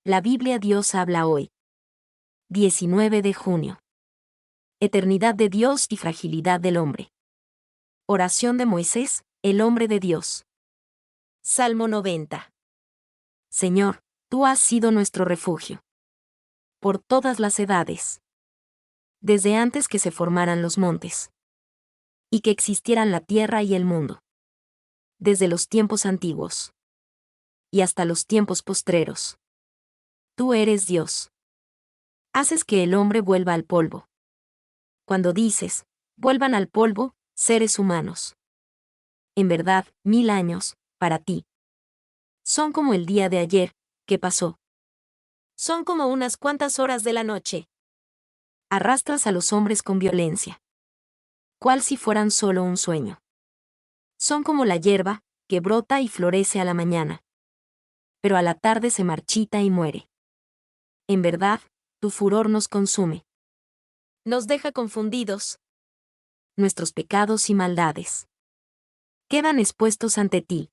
La Biblia Dios habla hoy. 19 de junio. Eternidad de Dios y fragilidad del hombre. Oración de Moisés, el hombre de Dios. Salmo 90. Señor, tú has sido nuestro refugio. Por todas las edades. Desde antes que se formaran los montes. Y que existieran la tierra y el mundo. Desde los tiempos antiguos. Y hasta los tiempos postreros. Tú eres Dios. Haces que el hombre vuelva al polvo. Cuando dices, vuelvan al polvo, seres humanos. En verdad, 1000 años, para ti. Son como el día de ayer, que pasó. Son como unas cuantas horas de la noche. Arrastras a los hombres con violencia. Cual si fueran solo un sueño. Son como la hierba, que brota y florece a la mañana. Pero a la tarde se marchita y muere. En verdad, tu furor nos consume. Nos deja confundidos. Nuestros pecados y maldades quedan expuestos ante ti.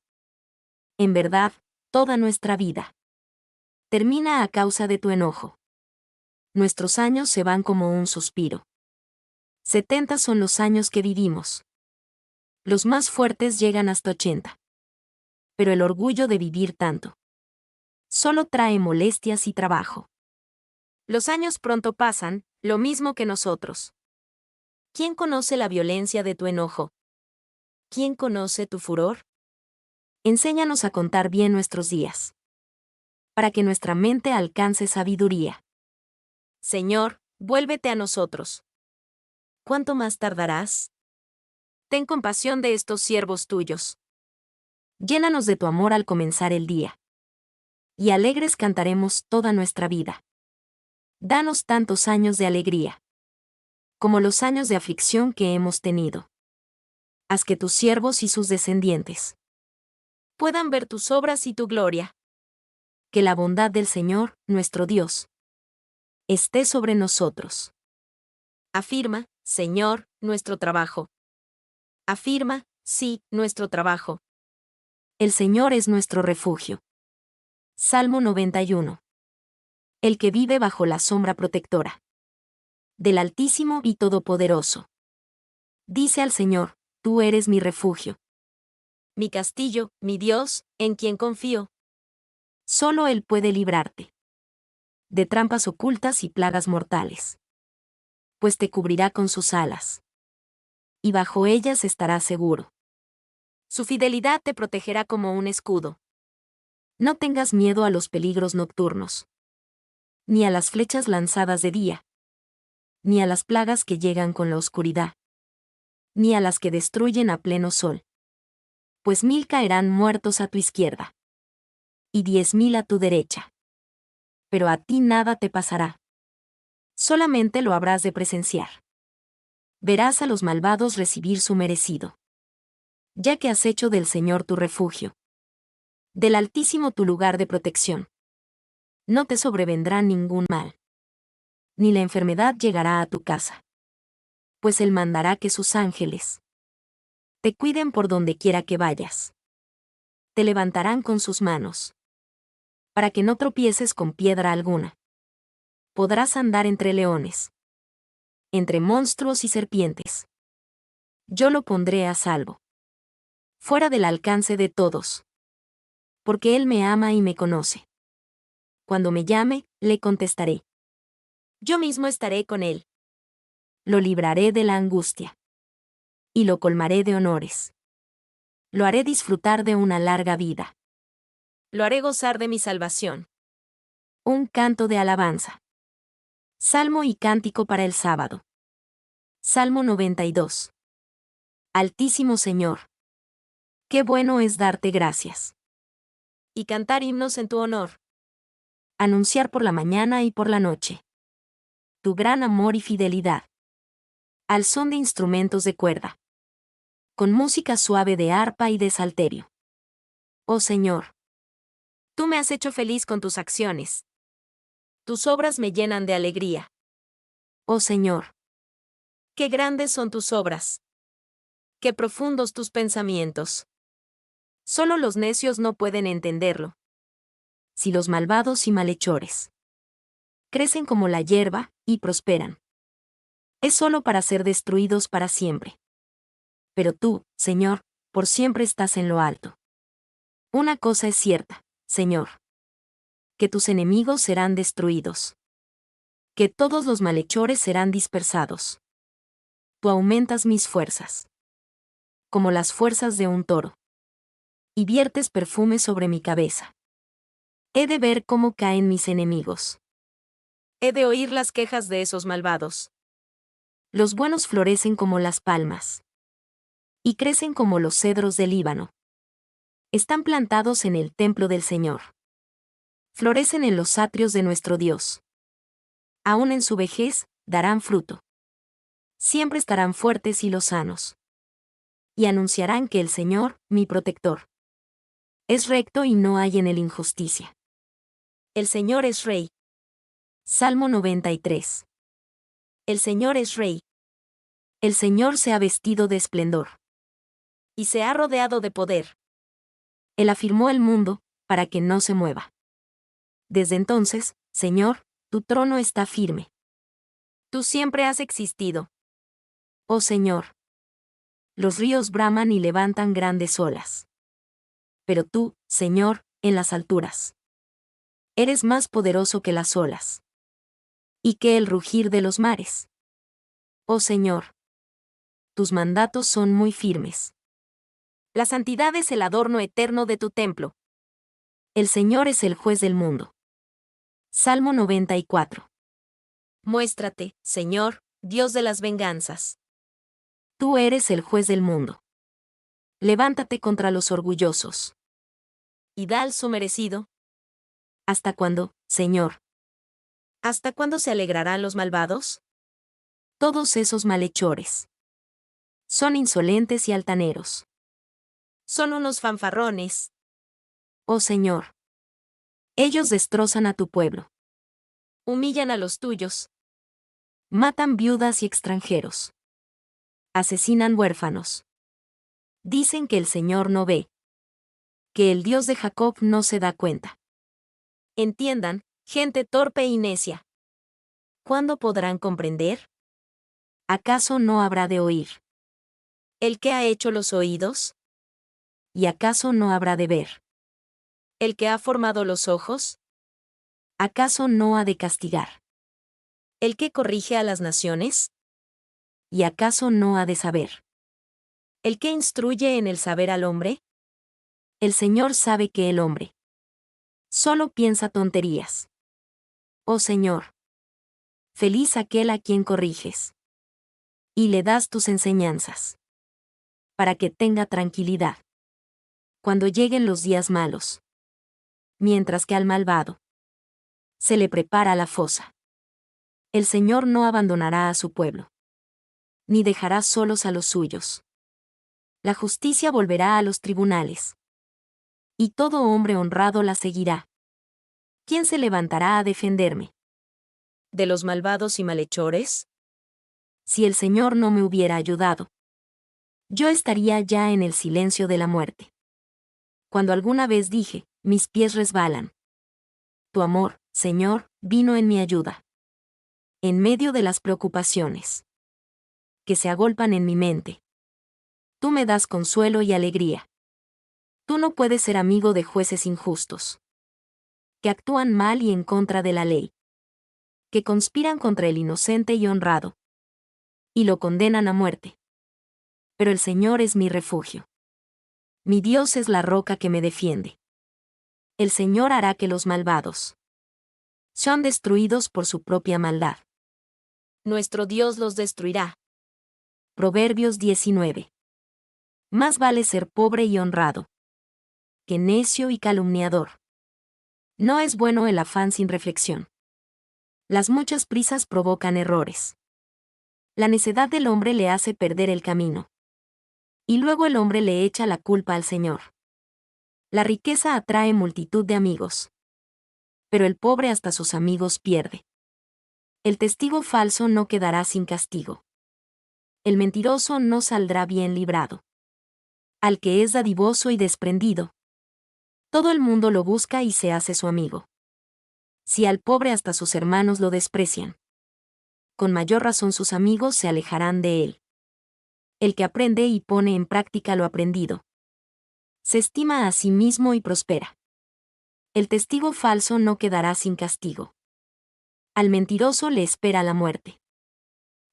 En verdad, toda nuestra vida termina a causa de tu enojo. Nuestros años se van como un suspiro. 70 son los años que vivimos. Los más fuertes llegan hasta 80. Pero el orgullo de vivir tanto solo trae molestias y trabajo. Los años pronto pasan, lo mismo que nosotros. ¿Quién conoce la violencia de tu enojo? ¿Quién conoce tu furor? Enséñanos a contar bien nuestros días, para que nuestra mente alcance sabiduría. Señor, vuélvete a nosotros. ¿Cuánto más tardarás? Ten compasión de estos siervos tuyos. Llénanos de tu amor al comenzar el día. Y alegres cantaremos toda nuestra vida. Danos tantos años de alegría, como los años de aflicción que hemos tenido. Haz que tus siervos y sus descendientes puedan ver tus obras y tu gloria. Que la bondad del Señor, nuestro Dios, esté sobre nosotros. Afirma, Señor, nuestro trabajo. Afirma, sí, nuestro trabajo. El Señor es nuestro refugio. Salmo 91. El que vive bajo la sombra protectora del Altísimo y Todopoderoso. Dice al Señor, tú eres mi refugio. Mi castillo, mi Dios, en quien confío. Solo Él puede librarte de trampas ocultas y plagas mortales. Pues te cubrirá con sus alas. Y bajo ellas estarás seguro. Su fidelidad te protegerá como un escudo. No tengas miedo a los peligros nocturnos. Ni a las flechas lanzadas de día. Ni a las plagas que llegan con la oscuridad. Ni a las que destruyen a pleno sol. Pues 1000 caerán muertos a tu izquierda. Y 10.000 a tu derecha. Pero a ti nada te pasará. Solamente lo habrás de presenciar. Verás a los malvados recibir su merecido. Ya que has hecho del Señor tu refugio. Del Altísimo tu lugar de protección. No te sobrevendrá ningún mal. Ni la enfermedad llegará a tu casa. Pues Él mandará que sus ángeles te cuiden por donde quiera que vayas. Te levantarán con sus manos, para que no tropieces con piedra alguna. Podrás andar entre leones, entre monstruos y serpientes. Yo lo pondré a salvo, fuera del alcance de todos. Porque Él me ama y me conoce. Cuando me llame, le contestaré. Yo mismo estaré con Él. Lo libraré de la angustia. Y lo colmaré de honores. Lo haré disfrutar de una larga vida. Lo haré gozar de mi salvación. Un canto de alabanza. Salmo y cántico para el sábado. Salmo 92. Altísimo Señor. Qué bueno es darte gracias. Y cantar himnos en tu honor. Anunciar por la mañana y por la noche tu gran amor y fidelidad. Al son de instrumentos de cuerda. Con música suave de arpa y de salterio. Oh Señor. Tú me has hecho feliz con tus acciones. Tus obras me llenan de alegría. Oh Señor. Qué grandes son tus obras. Qué profundos tus pensamientos. Solo los necios no pueden entenderlo. si los malvados y malhechores crecen como la hierba, y prosperan, es solo para ser destruidos para siempre. Pero tú, Señor, por siempre estás en lo alto. Una cosa es cierta, Señor, que tus enemigos serán destruidos, que todos los malhechores serán dispersados. Tú aumentas mis fuerzas, como las fuerzas de un toro, y viertes perfume sobre mi cabeza. He de ver cómo caen mis enemigos. He de oír las quejas de esos malvados. Los buenos florecen como las palmas, y crecen como los cedros del Líbano. Están plantados en el templo del Señor. Florecen en los atrios de nuestro Dios. Aún en su vejez, darán fruto. Siempre estarán fuertes y lozanos. Y anunciarán que el Señor, mi protector, es recto y no hay en él injusticia. El Señor es Rey. Salmo 93. El Señor es Rey. El Señor se ha vestido de esplendor. Y se ha rodeado de poder. Él afirmó el mundo, para que no se mueva. Desde entonces, Señor, tu trono está firme. Tú siempre has existido. Oh Señor. Los ríos braman y levantan grandes olas. Pero tú, Señor, en las alturas, eres más poderoso que las olas, y que el rugir de los mares. Oh Señor, tus mandatos son muy firmes. La santidad es el adorno eterno de tu templo. El Señor es el juez del mundo. Salmo 94. Muéstrate, Señor, Dios de las venganzas. Tú eres el juez del mundo. Levántate contra los orgullosos. Y da su merecido. ¿Hasta cuándo, Señor? ¿Hasta cuándo se alegrarán los malvados? Todos esos malhechores son insolentes y altaneros. Son unos fanfarrones. Oh Señor. Ellos destrozan a tu pueblo. Humillan a los tuyos. Matan viudas y extranjeros. Asesinan huérfanos. Dicen que el Señor no ve. Que el Dios de Jacob no se da cuenta. Entiendan, gente torpe y necia. ¿Cuándo podrán comprender? ¿Acaso no habrá de oír? ¿El que ha hecho los oídos? ¿Y acaso no habrá de ver? ¿El que ha formado los ojos? ¿Acaso no ha de castigar? ¿El que corrige a las naciones? ¿Y acaso no ha de saber? ¿El que instruye en el saber al hombre? El Señor sabe que el hombre solo piensa tonterías. Oh Señor, feliz aquel a quien corriges y le das tus enseñanzas, para que tenga tranquilidad cuando lleguen los días malos. Mientras que al malvado se le prepara la fosa. El Señor no abandonará a su pueblo, ni dejará solos a los suyos. La justicia volverá a los tribunales, y todo hombre honrado la seguirá. ¿Quién se levantará a defenderme de los malvados y malhechores? Si el Señor no me hubiera ayudado, yo estaría ya en el silencio de la muerte. Cuando alguna vez dije, mis pies resbalan, tu amor, Señor, vino en mi ayuda. En medio de las preocupaciones que se agolpan en mi mente, tú me das consuelo y alegría. Tú no puedes ser amigo de jueces injustos, que actúan mal y en contra de la ley, que conspiran contra el inocente y honrado, y lo condenan a muerte. Pero el Señor es mi refugio. Mi Dios es la roca que me defiende. El Señor hará que los malvados sean destruidos por su propia maldad. Nuestro Dios los destruirá. Proverbios 19. Más vale ser pobre y honrado que necio y calumniador. No es bueno el afán sin reflexión. Las muchas prisas provocan errores. La necedad del hombre le hace perder el camino. Y luego el hombre le echa la culpa al Señor. La riqueza atrae multitud de amigos, pero el pobre hasta sus amigos pierde. El testigo falso no quedará sin castigo. El mentiroso no saldrá bien librado. Al que es dadivoso y desprendido, Todo el mundo lo busca y se hace su amigo. Si al pobre hasta sus hermanos lo desprecian, con mayor razón sus amigos se alejarán de él. El que aprende y pone en práctica lo aprendido, se estima a sí mismo y prospera. El testigo falso no quedará sin castigo. Al mentiroso le espera la muerte.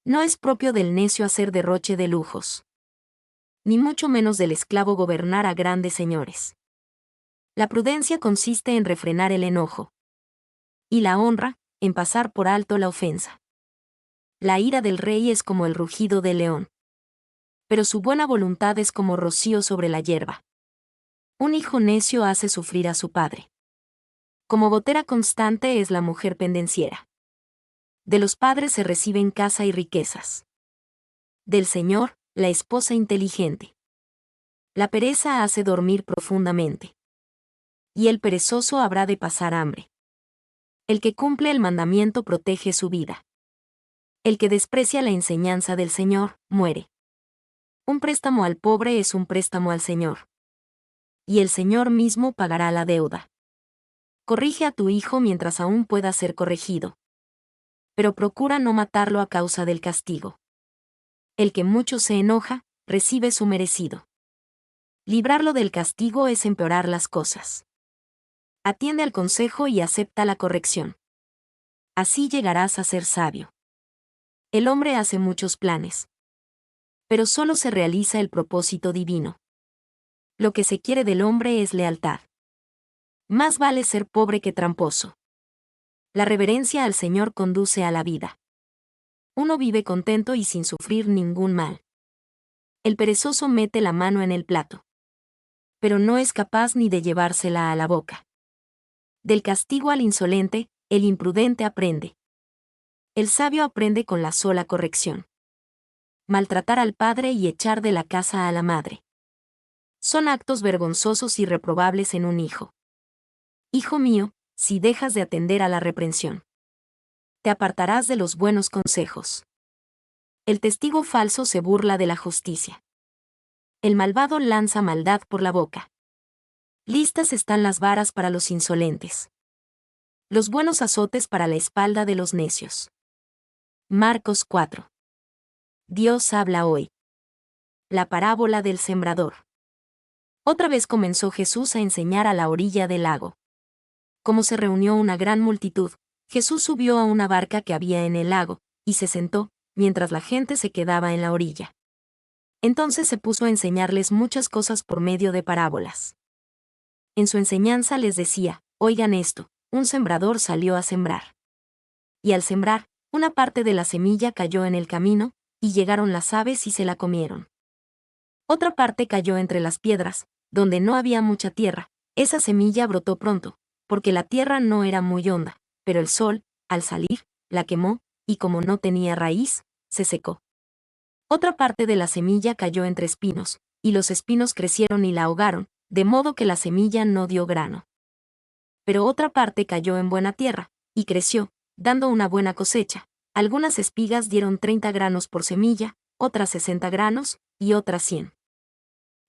No es propio del necio hacer derroche de lujos, ni mucho menos del esclavo gobernar a grandes señores. La prudencia consiste en refrenar el enojo, y la honra, en pasar por alto la ofensa. La ira del rey es como el rugido del león, pero su buena voluntad es como rocío sobre la hierba. Un hijo necio hace sufrir a su padre. Como gotera constante es la mujer pendenciera. De los padres se reciben casa y riquezas. Del Señor, la esposa inteligente. La pereza hace dormir profundamente. Y el perezoso habrá de pasar hambre. El que cumple el mandamiento protege su vida. El que desprecia la enseñanza del Señor, muere. Un préstamo al pobre es un préstamo al Señor. Y el Señor mismo pagará la deuda. Corrige a tu hijo mientras aún pueda ser corregido. Pero procura no matarlo a causa del castigo. El que mucho se enoja, recibe su merecido. Librarlo del castigo es empeorar las cosas. Atiende al consejo y acepta la corrección. Así llegarás a ser sabio. El hombre hace muchos planes, pero solo se realiza el propósito divino. Lo que se quiere del hombre es lealtad. Más vale ser pobre que tramposo. La reverencia al Señor conduce a la vida. Uno vive contento y sin sufrir ningún mal. El perezoso mete la mano en el plato, pero no es capaz ni de llevársela a la boca. Del castigo al insolente, el imprudente aprende. El sabio aprende con la sola corrección. Maltratar al padre y echar de la casa a la madre son actos vergonzosos y reprobables en un hijo. Hijo mío, si dejas de atender a la reprensión, te apartarás de los buenos consejos. El testigo falso se burla de la justicia. El malvado lanza maldad por la boca. Listas están las varas para los insolentes. Los buenos azotes para la espalda de los necios. Marcos 4. Dios habla hoy. La parábola del sembrador. Otra vez comenzó Jesús a enseñar a la orilla del lago. Como se reunió una gran multitud, Jesús subió a una barca que había en el lago, y se sentó, mientras la gente se quedaba en la orilla. Entonces se puso a enseñarles muchas cosas por medio de parábolas. En su enseñanza les decía, oigan esto, un sembrador salió a sembrar. Y al sembrar, una parte de la semilla cayó en el camino, y llegaron las aves y se la comieron. Otra parte cayó entre las piedras, donde no había mucha tierra. Esa semilla brotó pronto, porque la tierra no era muy honda, pero el sol, al salir, la quemó, y como no tenía raíz, se secó. Otra parte de la semilla cayó entre espinos, y los espinos crecieron y la ahogaron, de modo que la semilla no dio grano. Pero otra parte cayó en buena tierra, y creció, dando una buena cosecha. Algunas espigas dieron 30 granos por semilla, otras 60 granos, y otras 100.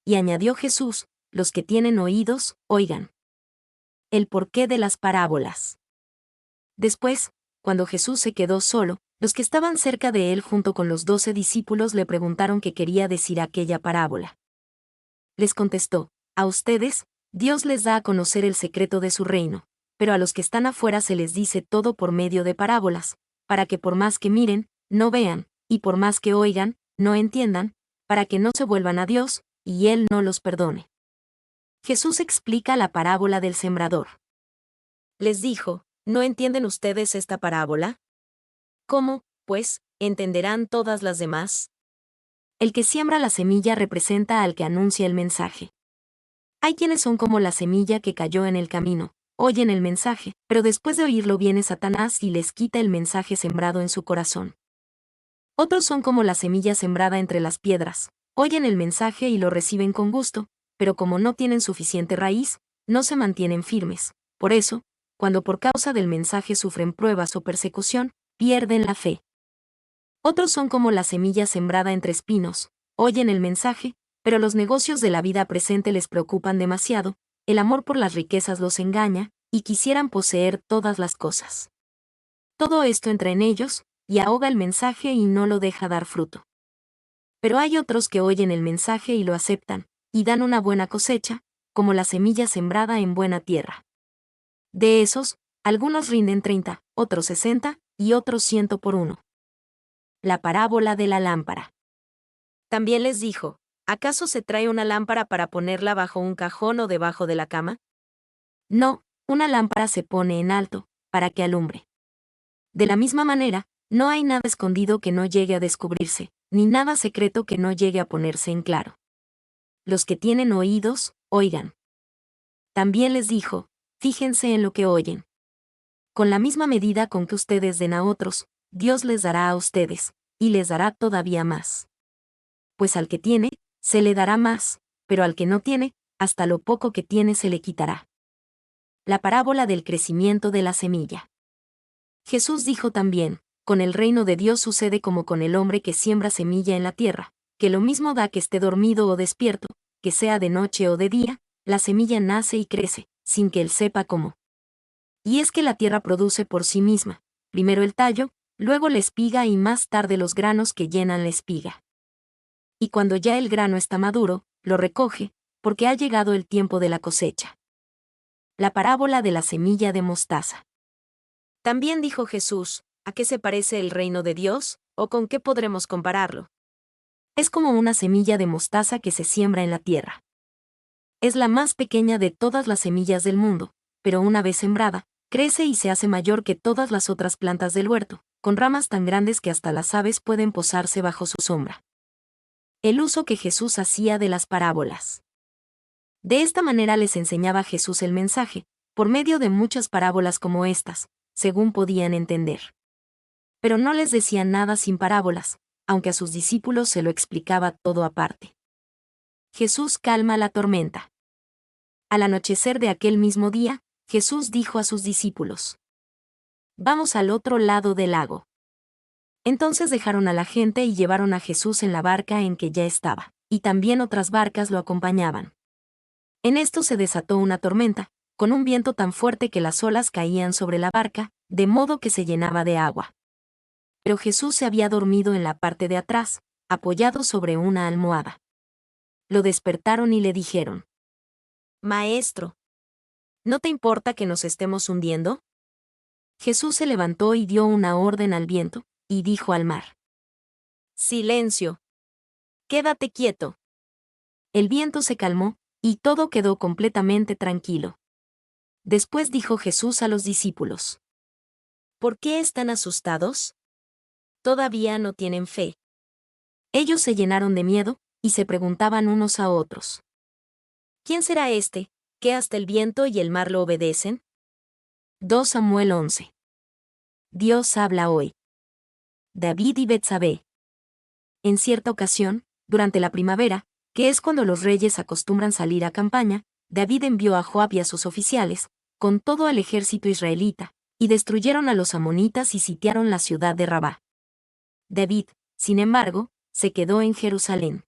Y añadió Jesús, los que tienen oídos, oigan. El porqué de las parábolas. Después, cuando Jesús se quedó solo, los que estaban cerca de él junto con los 12 discípulos le preguntaron qué quería decir aquella parábola. Les contestó, a ustedes, Dios les da a conocer el secreto de su reino, pero a los que están afuera se les dice todo por medio de parábolas, para que por más que miren, no vean, y por más que oigan, no entiendan, para que no se vuelvan a Dios, y Él no los perdone. Jesús explica la parábola del sembrador. Les dijo, ¿no entienden ustedes esta parábola? ¿Cómo, pues, entenderán todas las demás? El que siembra la semilla representa al que anuncia el mensaje. Hay quienes son como la semilla que cayó en el camino, oyen el mensaje, pero después de oírlo viene Satanás y les quita el mensaje sembrado en su corazón. Otros son como la semilla sembrada entre las piedras, oyen el mensaje y lo reciben con gusto, pero como no tienen suficiente raíz, no se mantienen firmes. Por eso, cuando por causa del mensaje sufren pruebas o persecución, pierden la fe. Otros son como la semilla sembrada entre espinos, oyen el mensaje, pero los negocios de la vida presente les preocupan demasiado, el amor por las riquezas los engaña, y quisieran poseer todas las cosas. Todo esto entra en ellos, y ahoga el mensaje y no lo deja dar fruto. Pero hay otros que oyen el mensaje y lo aceptan, y dan una buena cosecha, como la semilla sembrada en buena tierra. De esos, algunos rinden 30, otros 60, y otros 100 por uno. La parábola de la lámpara. También les dijo, ¿acaso se trae una lámpara para ponerla bajo un cajón o debajo de la cama? No, una lámpara se pone en alto, para que alumbre. De la misma manera, no hay nada escondido que no llegue a descubrirse, ni nada secreto que no llegue a ponerse en claro. Los que tienen oídos, oigan. También les dijo, fíjense en lo que oyen. Con la misma medida con que ustedes den a otros, Dios les dará a ustedes, y les dará todavía más. Pues al que tiene, se le dará más, pero al que no tiene, hasta lo poco que tiene se le quitará. La parábola del crecimiento de la semilla. Jesús dijo también, con el reino de Dios sucede como con el hombre que siembra semilla en la tierra, que lo mismo da que esté dormido o despierto, que sea de noche o de día, la semilla nace y crece, sin que él sepa cómo. Y es que la tierra produce por sí misma, primero el tallo, luego la espiga y más tarde los granos que llenan la espiga. Y cuando ya el grano está maduro, lo recoge, porque ha llegado el tiempo de la cosecha. La parábola de la semilla de mostaza. También dijo Jesús, ¿a qué se parece el reino de Dios, o con qué podremos compararlo? Es como una semilla de mostaza que se siembra en la tierra. Es la más pequeña de todas las semillas del mundo, pero una vez sembrada, crece y se hace mayor que todas las otras plantas del huerto, con ramas tan grandes que hasta las aves pueden posarse bajo su sombra. El uso que Jesús hacía de las parábolas. De esta manera les enseñaba Jesús el mensaje, por medio de muchas parábolas como estas, según podían entender. Pero no les decía nada sin parábolas, aunque a sus discípulos se lo explicaba todo aparte. Jesús calma la tormenta. Al anochecer de aquel mismo día, Jesús dijo a sus discípulos: Vamos al otro lado del lago. Entonces dejaron a la gente y llevaron a Jesús en la barca en que ya estaba, y también otras barcas lo acompañaban. En esto se desató una tormenta, con un viento tan fuerte que las olas caían sobre la barca, de modo que se llenaba de agua. Pero Jesús se había dormido en la parte de atrás, apoyado sobre una almohada. Lo despertaron y le dijeron: Maestro, ¿no te importa que nos estemos hundiendo? Jesús se levantó y dio una orden al viento, y dijo al mar: Silencio. Quédate quieto. El viento se calmó, y todo quedó completamente tranquilo. Después dijo Jesús a los discípulos: ¿Por qué están asustados? Todavía no tienen fe. Ellos se llenaron de miedo, y se preguntaban unos a otros: ¿Quién será este, que hasta el viento y el mar lo obedecen? 2 Samuel 11. Dios habla hoy. David y Betsabé. En cierta ocasión, durante la primavera, que es cuando los reyes acostumbran salir a campaña, David envió a Joab y a sus oficiales, con todo el ejército israelita, y destruyeron a los amonitas y sitiaron la ciudad de Rabá. David, sin embargo, se quedó en Jerusalén.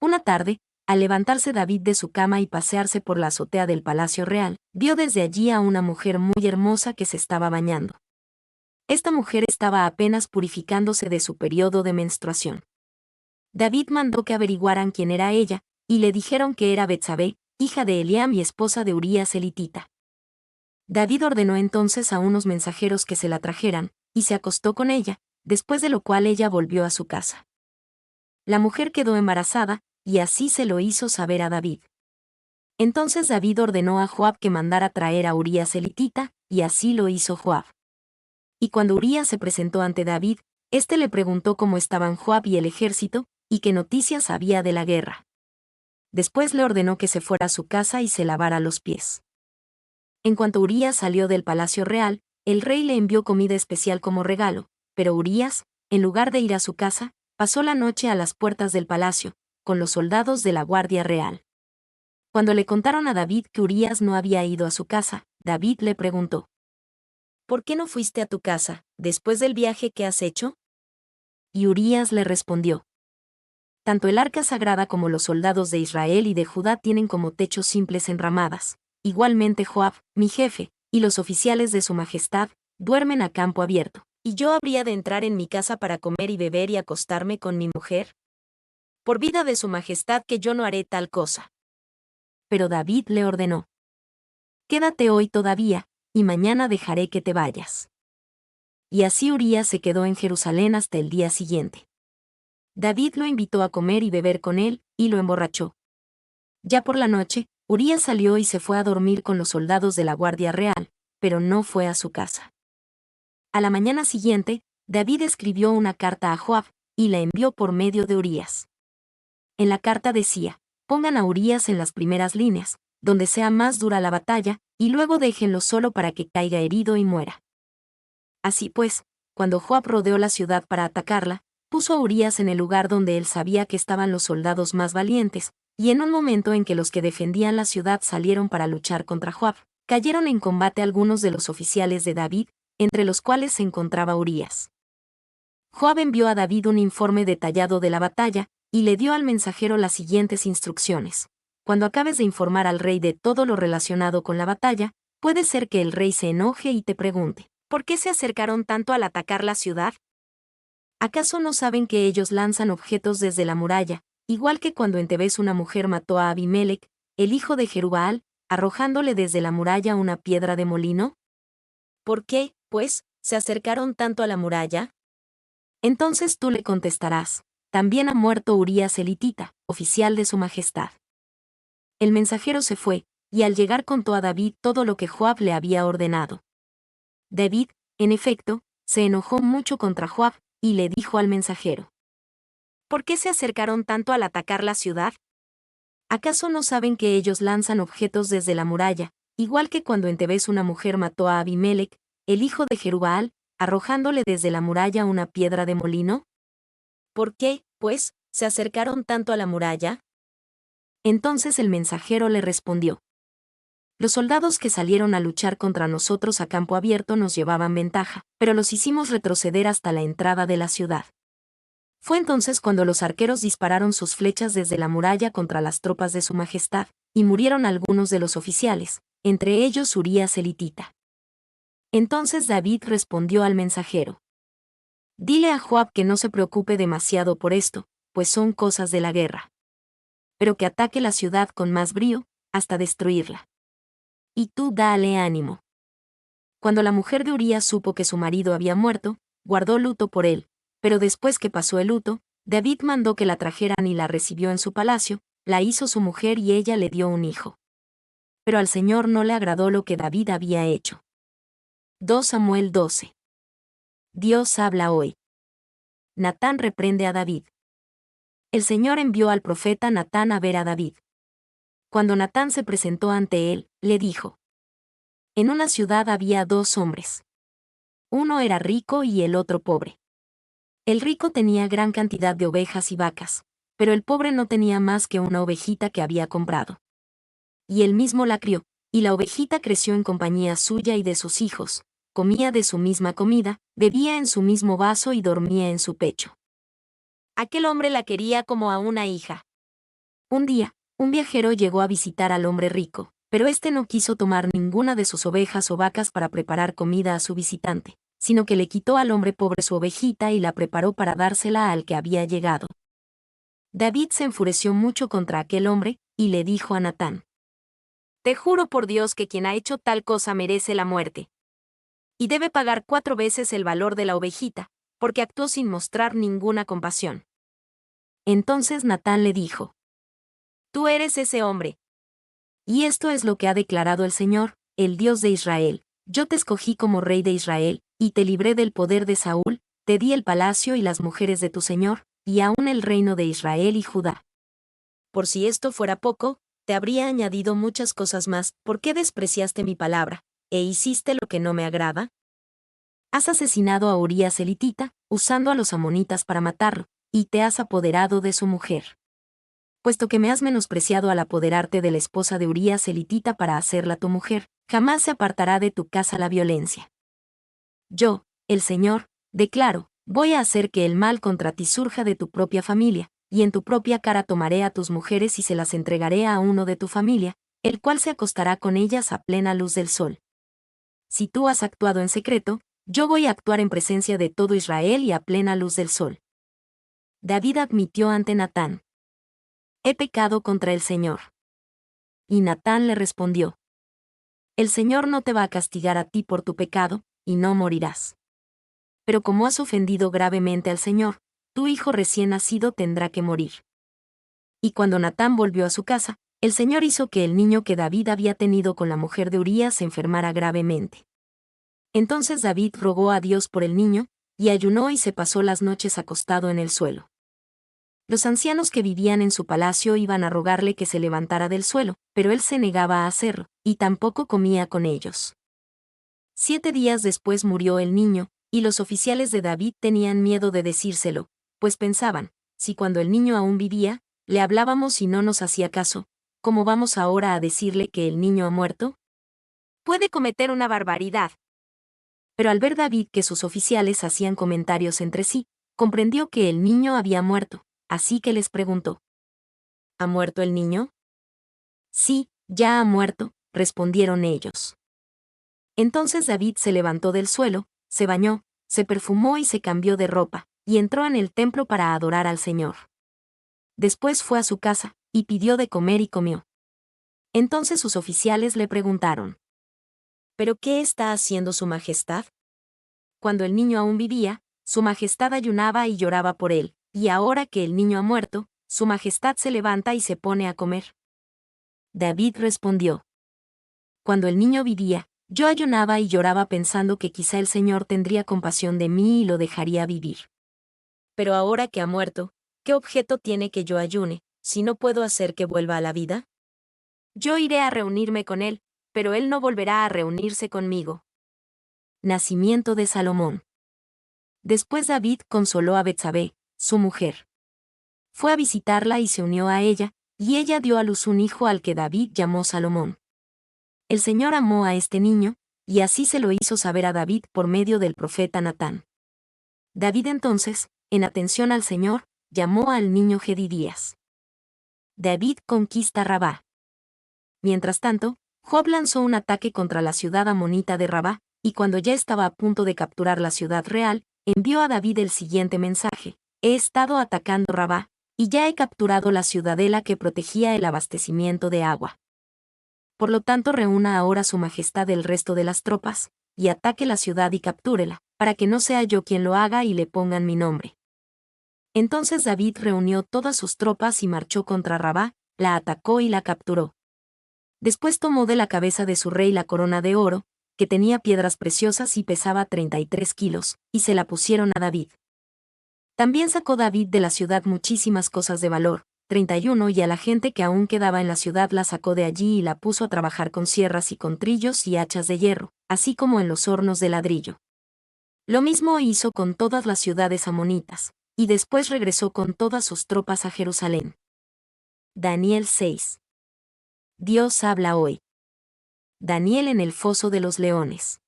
Una tarde, al levantarse David de su cama y pasearse por la azotea del palacio real, vio desde allí a una mujer muy hermosa que se estaba bañando. Esta mujer estaba apenas purificándose de su periodo de menstruación. David mandó que averiguaran quién era ella, y le dijeron que era Betsabé, hija de Eliam y esposa de Urías elitita. David ordenó entonces a unos mensajeros que se la trajeran, y se acostó con ella, después de lo cual ella volvió a su casa. La mujer quedó embarazada, y así se lo hizo saber a David. Entonces David ordenó a Joab que mandara traer a Urías elitita, y así lo hizo Joab. Y cuando Urías se presentó ante David, éste le preguntó cómo estaban Joab y el ejército, y qué noticias había de la guerra. Después le ordenó que se fuera a su casa y se lavara los pies. En cuanto Urías salió del palacio real, el rey le envió comida especial como regalo, pero Urías, en lugar de ir a su casa, pasó la noche a las puertas del palacio, con los soldados de la Guardia Real. Cuando le contaron a David que Urías no había ido a su casa, David le preguntó: ¿Por qué no fuiste a tu casa, después del viaje que has hecho? Y Urías le respondió: tanto el arca sagrada como los soldados de Israel y de Judá tienen como techos simples enramadas. Igualmente Joab, mi jefe, y los oficiales de su majestad, duermen a campo abierto. ¿Y yo habría de entrar en mi casa para comer y beber y acostarme con mi mujer? Por vida de su majestad que yo no haré tal cosa. Pero David le ordenó: quédate hoy todavía, y mañana dejaré que te vayas. Y así Urías se quedó en Jerusalén hasta el día siguiente. David lo invitó a comer y beber con él, y lo emborrachó. Ya por la noche, Urías salió y se fue a dormir con los soldados de la Guardia Real, pero no fue a su casa. A la mañana siguiente, David escribió una carta a Joab, y la envió por medio de Urías. En la carta decía: pongan a Urías en las primeras líneas, donde sea más dura la batalla, y luego déjenlo solo para que caiga herido y muera. Así pues, cuando Joab rodeó la ciudad para atacarla, puso a Urías en el lugar donde él sabía que estaban los soldados más valientes, y en un momento en que los que defendían la ciudad salieron para luchar contra Joab, cayeron en combate algunos de los oficiales de David, entre los cuales se encontraba Urías. Joab envió a David un informe detallado de la batalla, y le dio al mensajero las siguientes instrucciones: cuando acabes de informar al rey de todo lo relacionado con la batalla, puede ser que el rey se enoje y te pregunte: ¿por qué se acercaron tanto al atacar la ciudad? ¿Acaso no saben que ellos lanzan objetos desde la muralla, igual que cuando en Tebes una mujer mató a Abimelec, el hijo de Jerubbaal, arrojándole desde la muralla una piedra de molino? ¿Por qué, pues, se acercaron tanto a la muralla? Entonces tú le contestarás: también ha muerto Urías elitita, oficial de su majestad. El mensajero se fue, y al llegar contó a David todo lo que Joab le había ordenado. David, en efecto, se enojó mucho contra Joab, y le dijo al mensajero: ¿por qué se acercaron tanto al atacar la ciudad? ¿Acaso no saben que ellos lanzan objetos desde la muralla, igual que cuando en Tebes una mujer mató a Abimelec, el hijo de Jerubbaal, arrojándole desde la muralla una piedra de molino? ¿Por qué, pues, se acercaron tanto a la muralla? Entonces el mensajero le respondió: los soldados que salieron a luchar contra nosotros a campo abierto nos llevaban ventaja, pero los hicimos retroceder hasta la entrada de la ciudad. Fue entonces cuando los arqueros dispararon sus flechas desde la muralla contra las tropas de su majestad, y murieron algunos de los oficiales, entre ellos Urías elitita. Entonces David respondió al mensajero: dile a Joab que no se preocupe demasiado por esto, pues son cosas de la guerra. Pero que ataque la ciudad con más brío, hasta destruirla. Y tú dale ánimo. Cuando la mujer de Urías supo que su marido había muerto, guardó luto por él, pero después que pasó el luto, David mandó que la trajeran y la recibió en su palacio, la hizo su mujer y ella le dio un hijo. Pero al Señor no le agradó lo que David había hecho. 2 Samuel 12. Dios habla hoy. Natán reprende a David. El Señor envió al profeta Natán a ver a David. Cuando Natán se presentó ante él, le dijo: en una ciudad había 2 hombres. Uno era rico y el otro pobre. El rico tenía gran cantidad de ovejas y vacas, pero el pobre no tenía más que una ovejita que había comprado. Y él mismo la crió, y la ovejita creció en compañía suya y de sus hijos, comía de su misma comida, bebía en su mismo vaso y dormía en su pecho. Aquel hombre la quería como a una hija. Un día, un viajero llegó a visitar al hombre rico, pero éste no quiso tomar ninguna de sus ovejas o vacas para preparar comida a su visitante, sino que le quitó al hombre pobre su ovejita y la preparó para dársela al que había llegado. David se enfureció mucho contra aquel hombre, y le dijo a Natán: te juro por Dios que quien ha hecho tal cosa merece la muerte. Y debe pagar 4 veces el valor de la ovejita, porque actuó sin mostrar ninguna compasión. Entonces Natán le dijo: tú eres ese hombre. Y esto es lo que ha declarado el Señor, el Dios de Israel: yo te escogí como rey de Israel, y te libré del poder de Saúl, te di el palacio y las mujeres de tu Señor, y aún el reino de Israel y Judá. Por si esto fuera poco, te habría añadido muchas cosas más. ¿Por qué despreciaste mi palabra, e hiciste lo que no me agrada? Has asesinado a Urías elitita, usando a los amonitas para matarlo, y te has apoderado de su mujer. Puesto que me has menospreciado al apoderarte de la esposa de Urías elitita para hacerla tu mujer, jamás se apartará de tu casa la violencia. Yo, el Señor, declaro: voy a hacer que el mal contra ti surja de tu propia familia, y en tu propia cara tomaré a tus mujeres y se las entregaré a uno de tu familia, el cual se acostará con ellas a plena luz del sol. Si tú has actuado en secreto, yo voy a actuar en presencia de todo Israel y a plena luz del sol. David admitió ante Natán: he pecado contra el Señor. Y Natán le respondió: el Señor no te va a castigar a ti por tu pecado, y no morirás. Pero como has ofendido gravemente al Señor, tu hijo recién nacido tendrá que morir. Y cuando Natán volvió a su casa, el Señor hizo que el niño que David había tenido con la mujer de Urías se enfermara gravemente. Entonces David rogó a Dios por el niño, y ayunó y se pasó las noches acostado en el suelo. Los ancianos que vivían en su palacio iban a rogarle que se levantara del suelo, pero él se negaba a hacerlo, y tampoco comía con ellos. 7 días después murió el niño, y los oficiales de David tenían miedo de decírselo, pues pensaban: si cuando el niño aún vivía, le hablábamos y no nos hacía caso, ¿cómo vamos ahora a decirle que el niño ha muerto? Puede cometer una barbaridad. Pero al ver David que sus oficiales hacían comentarios entre sí, comprendió que el niño había muerto, así que les preguntó: ¿ha muerto el niño? Sí, ya ha muerto, respondieron ellos. Entonces David se levantó del suelo, se bañó, se perfumó y se cambió de ropa, y entró en el templo para adorar al Señor. Después fue a su casa, y pidió de comer y comió. Entonces sus oficiales le preguntaron: ¿pero qué está haciendo su majestad? Cuando el niño aún vivía, su majestad ayunaba y lloraba por él, y ahora que el niño ha muerto, su majestad se levanta y se pone a comer. David respondió: cuando el niño vivía, yo ayunaba y lloraba pensando que quizá el Señor tendría compasión de mí y lo dejaría vivir. Pero ahora que ha muerto, ¿qué objeto tiene que yo ayune, si no puedo hacer que vuelva a la vida? Yo iré a reunirme con él, pero él no volverá a reunirse conmigo. Nacimiento de Salomón. Después David consoló a Betsabé, su mujer. Fue a visitarla y se unió a ella, y ella dio a luz un hijo al que David llamó Salomón. El Señor amó a este niño, y así se lo hizo saber a David por medio del profeta Natán. David entonces, en atención al Señor, llamó al niño Jedidías. David conquista Rabá. Mientras tanto, Joab lanzó un ataque contra la ciudad amonita de Rabá, y cuando ya estaba a punto de capturar la ciudad real, envió a David el siguiente mensaje: he estado atacando Rabá, y ya he capturado la ciudadela que protegía el abastecimiento de agua. Por lo tanto, reúna ahora su majestad el resto de las tropas, y ataque la ciudad y captúrela, para que no sea yo quien lo haga y le pongan mi nombre. Entonces David reunió todas sus tropas y marchó contra Rabá, la atacó y la capturó. Después tomó de la cabeza de su rey la corona de oro, que tenía piedras preciosas y pesaba 33 kilos, y se la pusieron a David. También sacó David de la ciudad muchísimas cosas de valor, 31, y a la gente que aún quedaba en la ciudad la sacó de allí y la puso a trabajar con sierras y con trillos y hachas de hierro, así como en los hornos de ladrillo. Lo mismo hizo con todas las ciudades amonitas, y después regresó con todas sus tropas a Jerusalén. Daniel 6. Dios habla hoy. Daniel en el foso de los leones.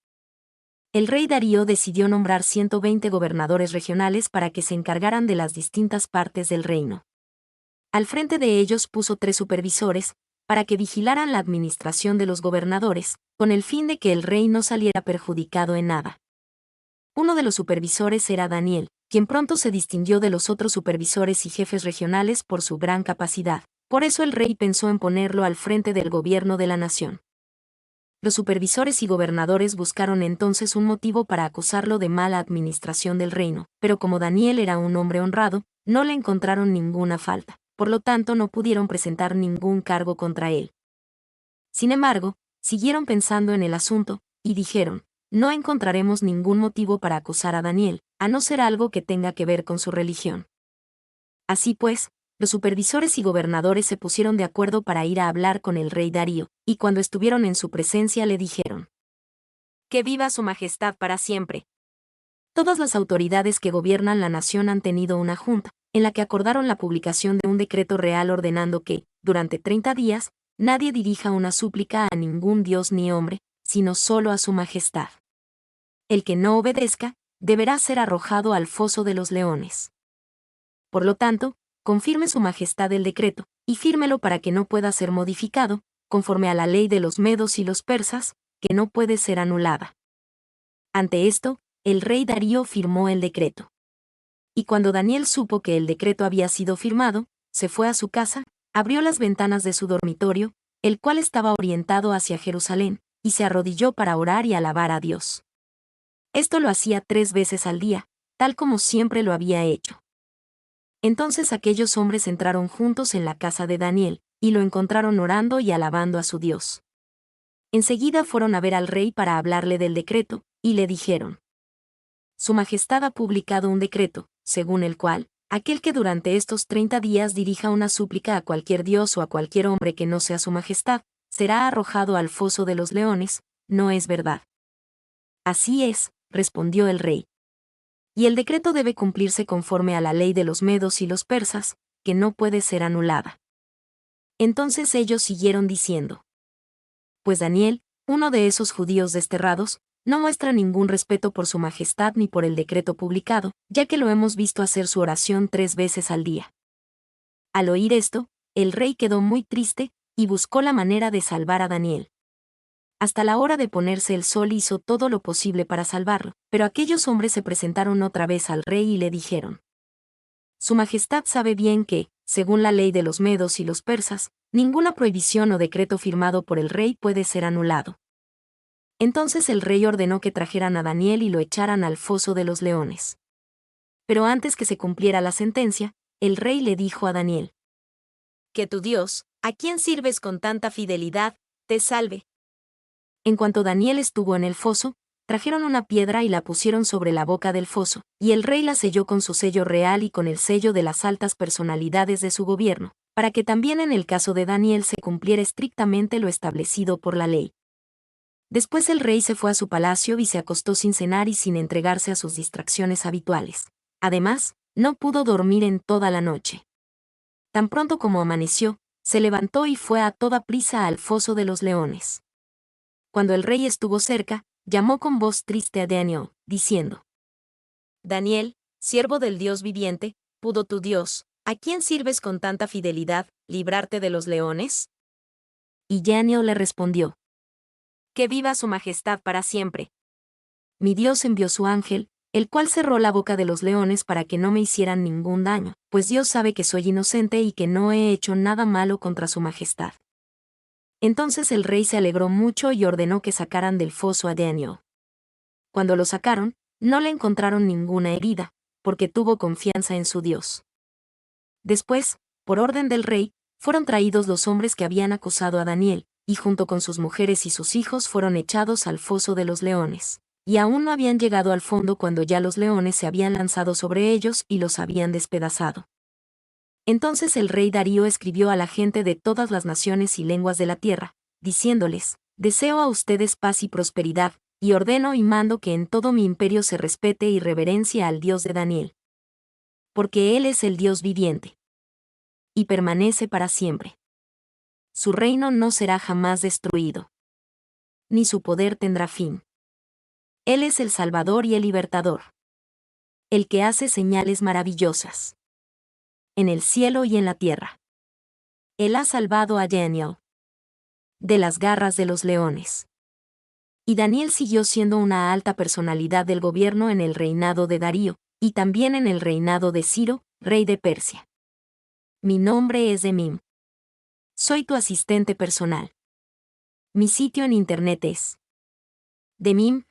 El rey Darío decidió nombrar 120 gobernadores regionales para que se encargaran de las distintas partes del reino. Al frente de ellos puso 3 supervisores, para que vigilaran la administración de los gobernadores, con el fin de que el rey no saliera perjudicado en nada. Uno de los supervisores era Daniel, quien pronto se distinguió de los otros supervisores y jefes regionales por su gran capacidad. Por eso el rey pensó en ponerlo al frente del gobierno de la nación. Los supervisores y gobernadores buscaron entonces un motivo para acusarlo de mala administración del reino, pero como Daniel era un hombre honrado, no le encontraron ninguna falta, por lo tanto no pudieron presentar ningún cargo contra él. Sin embargo, siguieron pensando en el asunto, y dijeron: no encontraremos ningún motivo para acusar a Daniel, a no ser algo que tenga que ver con su religión. Así pues, los supervisores y gobernadores se pusieron de acuerdo para ir a hablar con el rey Darío, y cuando estuvieron en su presencia le dijeron: ¡que viva su majestad para siempre! Todas las autoridades que gobiernan la nación han tenido una junta, en la que acordaron la publicación de un decreto real ordenando que, durante 30 días, nadie dirija una súplica a ningún dios ni hombre, sino solo a su majestad. El que no obedezca, deberá ser arrojado al foso de los leones. Por lo tanto, confirme su majestad el decreto, y fírmelo para que no pueda ser modificado, conforme a la ley de los medos y los persas, que no puede ser anulada. Ante esto, el rey Darío firmó el decreto. Y cuando Daniel supo que el decreto había sido firmado, se fue a su casa, abrió las ventanas de su dormitorio, el cual estaba orientado hacia Jerusalén, y se arrodilló para orar y alabar a Dios. Esto lo hacía 3 veces al día, tal como siempre lo había hecho. Entonces aquellos hombres entraron juntos en la casa de Daniel, y lo encontraron orando y alabando a su Dios. Enseguida fueron a ver al rey para hablarle del decreto, y le dijeron: Su Majestad ha publicado un decreto, según el cual, aquel que durante estos 30 días dirija una súplica a cualquier dios o a cualquier hombre que no sea su Majestad, será arrojado al foso de los leones. ¿No es verdad? Así es, respondió el rey. Y el decreto debe cumplirse conforme a la ley de los medos y los persas, que no puede ser anulada. Entonces ellos siguieron diciendo: Pues Daniel, uno de esos judíos desterrados, no muestra ningún respeto por su majestad ni por el decreto publicado, ya que lo hemos visto hacer su oración 3 veces al día. Al oír esto, el rey quedó muy triste, y buscó la manera de salvar a Daniel. Hasta la hora de ponerse el sol hizo todo lo posible para salvarlo, pero aquellos hombres se presentaron otra vez al rey y le dijeron: Su majestad sabe bien que, según la ley de los medos y los persas, ninguna prohibición o decreto firmado por el rey puede ser anulado. Entonces el rey ordenó que trajeran a Daniel y lo echaran al foso de los leones. Pero antes que se cumpliera la sentencia, el rey le dijo a Daniel: Que tu Dios, a quien sirves con tanta fidelidad, te salve. En cuanto Daniel estuvo en el foso, trajeron una piedra y la pusieron sobre la boca del foso, y el rey la selló con su sello real y con el sello de las altas personalidades de su gobierno, para que también en el caso de Daniel se cumpliera estrictamente lo establecido por la ley. Después el rey se fue a su palacio y se acostó sin cenar y sin entregarse a sus distracciones habituales. Además, no pudo dormir en toda la noche. Tan pronto como amaneció, se levantó y fue a toda prisa al foso de los leones. Cuando el rey estuvo cerca, llamó con voz triste a Daniel, diciendo: Daniel, siervo del Dios viviente, ¿pudo tu Dios, a quien sirves con tanta fidelidad, librarte de los leones? Y Daniel le respondió: Que viva su majestad para siempre. Mi Dios envió su ángel, el cual cerró la boca de los leones para que no me hicieran ningún daño, pues Dios sabe que soy inocente y que no he hecho nada malo contra su majestad. Entonces el rey se alegró mucho y ordenó que sacaran del foso a Daniel. Cuando lo sacaron, no le encontraron ninguna herida, porque tuvo confianza en su Dios. Después, por orden del rey, fueron traídos los hombres que habían acusado a Daniel, y junto con sus mujeres y sus hijos fueron echados al foso de los leones. Y aún no habían llegado al fondo cuando ya los leones se habían lanzado sobre ellos y los habían despedazado. Entonces el rey Darío escribió a la gente de todas las naciones y lenguas de la tierra, diciéndoles: Deseo a ustedes paz y prosperidad, y ordeno y mando que en todo mi imperio se respete y reverencia al Dios de Daniel. Porque Él es el Dios viviente. Y permanece para siempre. Su reino no será jamás destruido. Ni su poder tendrá fin. Él es el Salvador y el Libertador. El que hace señales maravillosas. En el cielo y en la tierra. Él ha salvado a Daniel de las garras de los leones. Y Daniel siguió siendo una alta personalidad del gobierno en el reinado de Darío, y también en el reinado de Ciro, rey de Persia. Mi nombre es Demim. Soy tu asistente personal. Mi sitio en internet es demim.es.tl